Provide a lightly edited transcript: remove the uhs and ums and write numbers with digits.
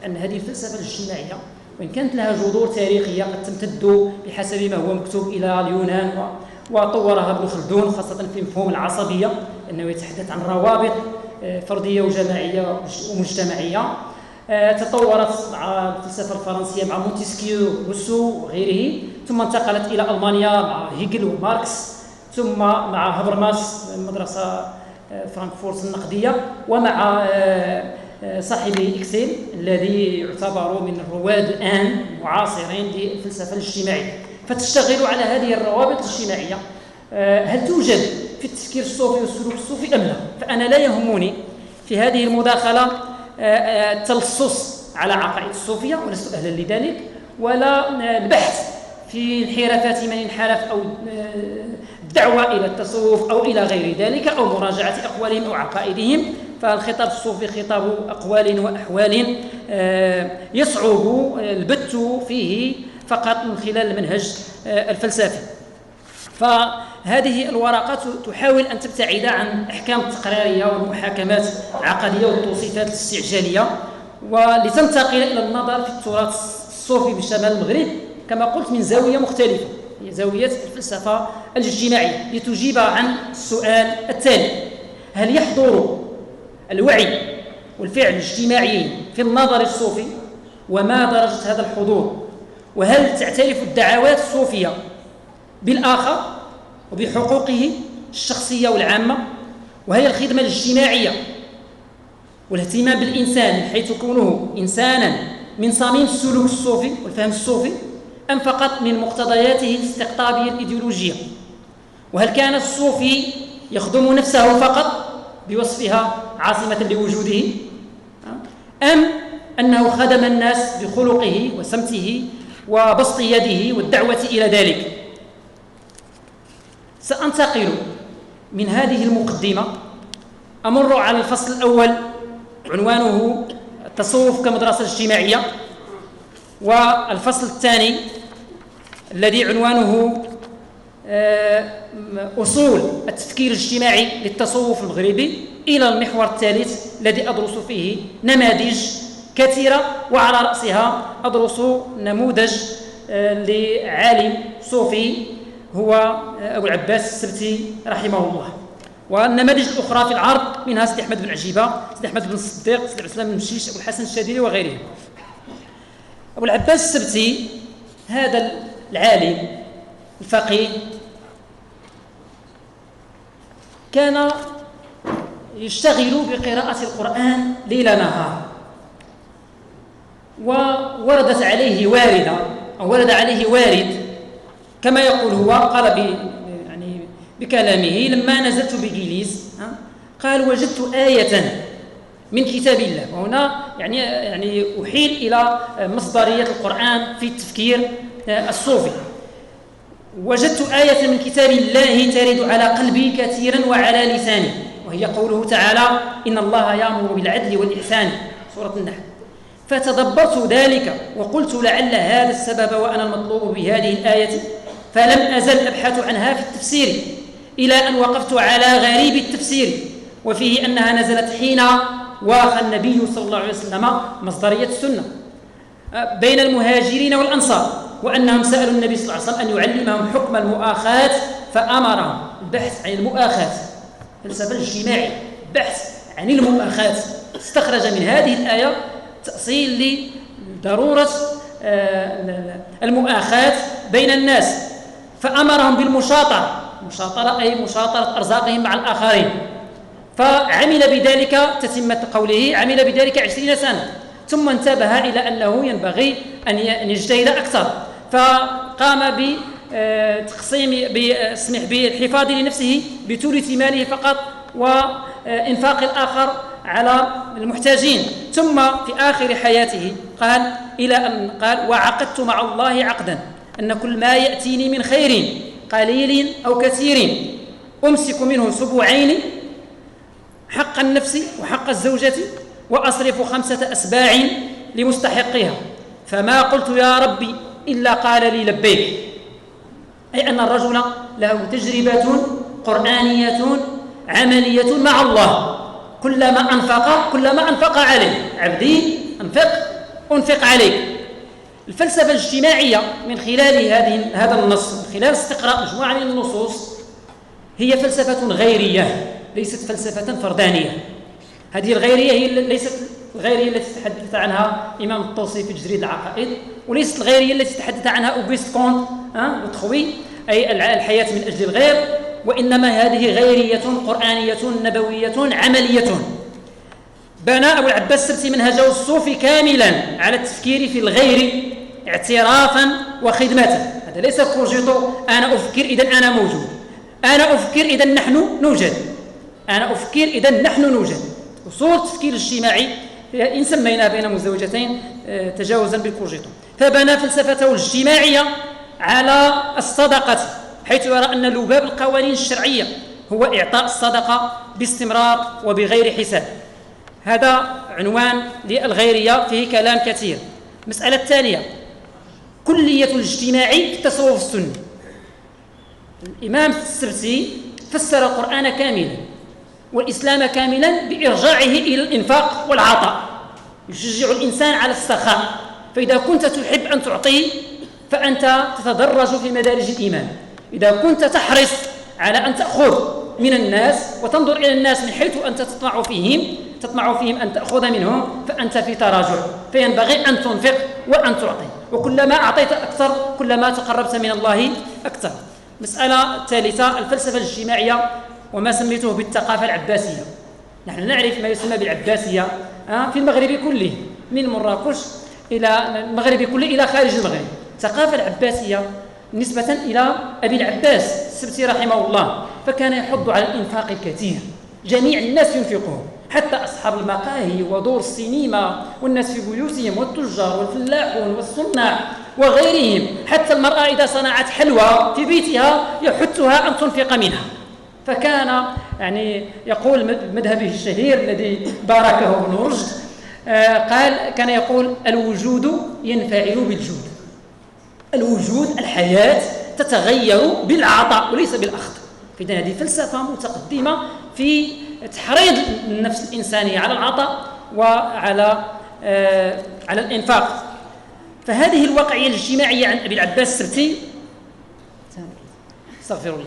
أن هذه الفلسفة الاجتماعية وإن كانت لها جذور تاريخية قد تمتد بحسب ما هو مكتوب إلى اليونان وطورها ابن خلدون خاصة في مفهوم العصبية، أنه يتحدث عن روابط فردية وجماعية ومجتمعية. تطورت مع الفلسفة الفرنسية مع مونتسكيو روسو وغيره، ثم انتقلت إلى ألمانيا مع هيجل وماركس، ثم مع هابرماس المدرسة فرانكفورت النقدية، ومع صاحب إكسيل الذي يعتبر من الرواد الآن معاصرين للفلسفة الاجتماعية. فتشتغل على هذه الروابط الاجتماعية. هل توجد في التفكير الصوفي والسلوك الصوفي أم لا؟ فأنا لا يهمني في هذه المداخلة التلصص على عقائد الصوفية، ولست أهلا لذلك، ولا البحث في انحرافات من انحرف أو الدعوة إلى التصوف أو إلى غير ذلك، أو مراجعة أقوالهم أو عقائدهم. فالخطاب الصوفي خطاب أقوال وأحوال يصعب البت فيه فقط من خلال المنهج الفلسفي. فهذه الورقات تحاول أن تبتعد عن أحكام التقريرية والمحاكمات العقدية والتوصيفات الاستعجالية، ولتنتقل إلى النظر في التراث الصوفي بشمال المغرب كما قلت من زاوية مختلفة، هي زاوية الفلسفة الاجتماعية، لتجيب عن السؤال التالي: هل يحضر الوعي والفعل الاجتماعي في النظر الصوفي؟ وما درجة هذا الحضور؟ وهل تعترف الدعوات الصوفية بالآخر وبحقوقه الشخصية والعامة؟ وهي الخدمة الاجتماعية والاهتمام بالإنسان من حيث كونه إنسانا من صميم السلوك الصوفي والفهم الصوفي، أم فقط من مقتضياته الاستقطابية الإيديولوجية؟ وهل كان الصوفي يخدم نفسه فقط بوصفها عاصمة لوجوده، أم أنه خدم الناس بخلقه وسمته وبسط يده والدعوة إلى ذلك؟ سأنتقل من هذه المقدمة أمر على الفصل الأول عنوانه التصوف كمدرسة اجتماعية، والفصل الثاني الذي عنوانه أصول التفكير الاجتماعي للتصوف المغربي، إلى المحور الثالث الذي أدرس فيه نماذج كثيرة، وعلى رأسها أدرس نموذج لعالم صوفي هو أبو العباس السبتي رحمه الله. والنماذج الأخرى في العرض منها سيدي أحمد بن عجيبة، سيدي أحمد بن الصديق، سيدي عثمان بن مشيش، أبو الحسن الشاذلي وغيرهم. أبو العباس السبتي هذا العالم الفقيه كان يشتغل بقراءة القرآن ليل نهار، ووردت عليه واردة أو ورد عليه وارد كما يقول هو، قال يعني بكلامه: لما نزلت بجيليس قال وجدت آية من كتاب الله. وهنا يعني أحيل إلى مصدرية القرآن في التفكير الصوفي. وجدت آية من كتاب الله ترد على قلبي كثيرا وعلى لساني، وهي قوله تعالى: إن الله يأمر بالعدل والإحسان، سورة النحل. فتدبرت ذلك وقلت لعل هذا السبب وأنا المطلوب بهذه الآية، فلم أزل أبحث عنها في التفسير إلى أن وقفت على غريب التفسير، وفيه أنها نزلت حين واخى النبي صلى الله عليه وسلم مصدرية السنة بين المهاجرين والأنصار، وأنهم سألوا النبي صلى الله عليه وسلم أن يعلمهم حكم المؤاخاة، فأمرهم البحث عن المؤاخاة، فلسفة الاجتماعي، بحث عن المؤاخاة. استخرج من هذه الآية تأصيل لضرورة المؤاخاة بين الناس، فأمرهم بالمشاطرة، مشاطرة أي مشاطرة أرزاقهم مع الآخرين. فعمل بذلك، تتمة قوله، عمل بذلك 20 سنة، ثم انتبه إلى أنه ينبغي أن يجتهد أكثر، فقام بالحفاظ لنفسه بثلث ماله فقط، وإنفاق الآخر على المحتاجين. ثم في آخر حياته قال إلى أن قال: وعقدت مع الله عقدا أن كل ما يأتيني من خير قليل أو كثير أمسك منه سبوعين، حق النفس وحق الزوجة، وأصرف 5 أسباع لمستحقها، فما قلت يا ربي إلا قال لي لبيك. أي أن الرجل له تجربة قرآنية عملية مع الله، كلما أنفق عليه: عبدي أنفق أنفق عليك. الفلسفة الاجتماعية من خلال هذا النص، من خلال استقراء مجموعة من النصوص، هي فلسفة غيرية ليست فلسفة فردانية. هذه الغيرية هي ليست الغيرية التي تحدث عنها إمام الطوسي في تجريد العقائد، وليست الغيرية التي تحدث عنها أوغست كونت وتخوي، أي الحياة من أجل الغير، وإنما هذه غيرية قرآنية نبوية عملية. بنى أبو العباس السبتي منهجه الصوفي كاملا على التفكير في الغير اعترافا وخدمة. هذا ليس كوجيتو أنا أفكر إذن أنا موجود، أنا أفكر إذن نحن نوجد، أنا أفكر إذن نحن نوجد. أصول التفكير الاجتماعي إن سمينا بين مزدوجتين تجاوزا بالكوجيتو. فبنى فلسفته الاجتماعية على الصدقة، حيث يرى أن لباب القوانين الشرعية هو إعطاء الصدقة باستمرار وبغير حساب. هذا عنوان للغيرية، فيه كلام كثير. المسألة الثانية كلية الاجتماع في التصوف السني. الإمام السبتي فسر القرآن كاملا والإسلام كاملا بإرجاعه إلى الإنفاق والعطاء، يشجع الإنسان على السخاء. فإذا كنت تحب أن تعطي فأنت تتدرج في مدارج الإيمان. إذا كنت تحرص على أن تأخذ من الناس وتنظر إلى الناس من حيث أنت تطمع فيهم أن تأخذ منهم، فأنت في تراجع. فينبغي أن تنفق وأن تعطي، وكلما أعطيت أكثر كلما تقربت من الله أكثر. مسألة الثالثة الفلسفة الاجتماعية وما سميته بالثقافة العباسية. نحن نعرف ما يسمى بالعباسية في المغرب كله، من مراكش إلى المغرب كله إلى خارج المغرب. الثقافة العباسية نسبة إلى أبي العباس السبتي رحمه الله، فكان يحض على الإنفاق الكثير، جميع الناس ينفقون، حتى أصحاب المقاهي ودور السينما والناس في بيوتهم والتجار والفلاحون والصناع وغيرهم. حتى المرأة إذا صنعت حلوى في بيتها يحثها أن تنفق منها. فكان يقول مذهبه الشهير الذي باركه ابن رشد، كان يقول الوجود ينفعل بالجود. الوجود الحياة تتغير بالعطاء وليس بالأخذ. إذن هذه فلسفة متقدمة في تحريض النفس الإنسانية على العطاء وعلى على الإنفاق. فهذه الواقعية الاجتماعية عن أبي العباس السبتي، استغفر الله